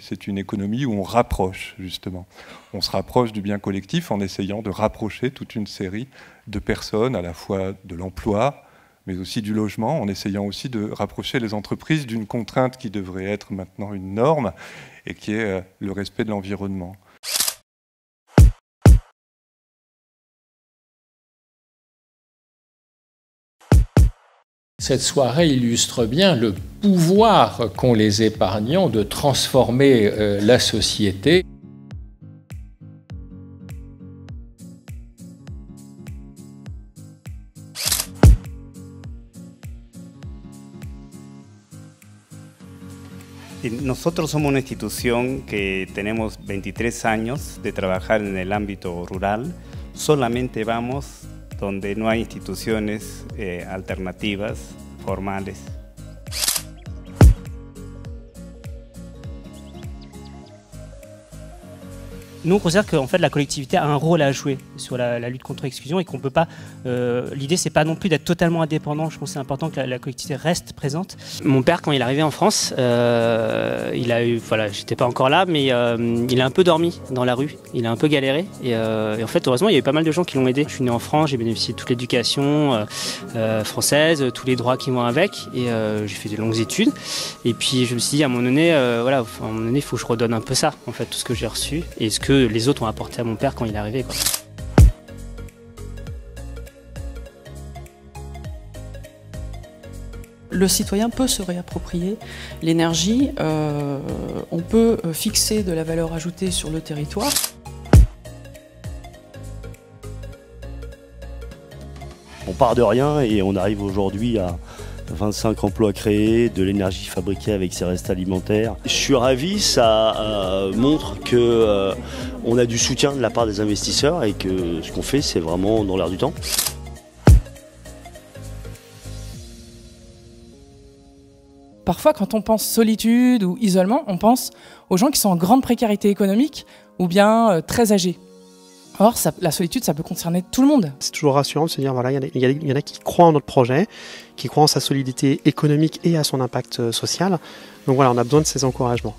C'est une économie où on rapproche, justement. On se rapproche du bien collectif en essayant de rapprocher toute une série de personnes, à la fois de l'emploi, mais aussi du logement, en essayant aussi de rapprocher les entreprises d'une contrainte qui devrait être maintenant une norme, et qui est le respect de l'environnement. Cette soirée illustre bien le pouvoir qu'ont les épargnants de transformer la société. Nosotros somos una institución que tenemos 23 años de trabajar en el ámbito rural. Solamente vamos donde no hay instituciones alternativas, formales. Nous, on considère qu'en fait, la collectivité a un rôle à jouer sur la lutte contre l'exclusion et qu'on peut pas. L'idée, c'est pas non plus d'être totalement indépendant. Je pense que c'est important que la collectivité reste présente. Mon père, quand il est arrivé en France, il a eu, voilà, j'étais pas encore là, mais il a un peu dormi dans la rue. Il a un peu galéré et en fait, heureusement, il y a eu pas mal de gens qui l'ont aidé. Je suis né en France, j'ai bénéficié de toute l'éducation française, tous les droits qui vont avec, et j'ai fait de longues études. Et puis, je me suis dit, à un moment donné, voilà, à un moment donné, il faut que je redonne un peu ça, en fait, tout ce que j'ai reçu et ce que les autres ont apporté à mon père quand il est arrivé, quoi. Le citoyen peut se réapproprier l'énergie, on peut fixer de la valeur ajoutée sur le territoire. On part de rien et on arrive aujourd'hui à 25 emplois créés, de l'énergie fabriquée avec ses restes alimentaires. Je suis ravi, ça montre qu'on a du soutien de la part des investisseurs et que ce qu'on fait, c'est vraiment dans l'air du temps. Parfois, quand on pense solitude ou isolement, on pense aux gens qui sont en grande précarité économique ou bien très âgés. Or, la solitude, ça peut concerner tout le monde. C'est toujours rassurant de se dire, voilà, il y en a qui croient en notre projet, qui croient en sa solidité économique et à son impact social. Donc voilà, on a besoin de ces encouragements.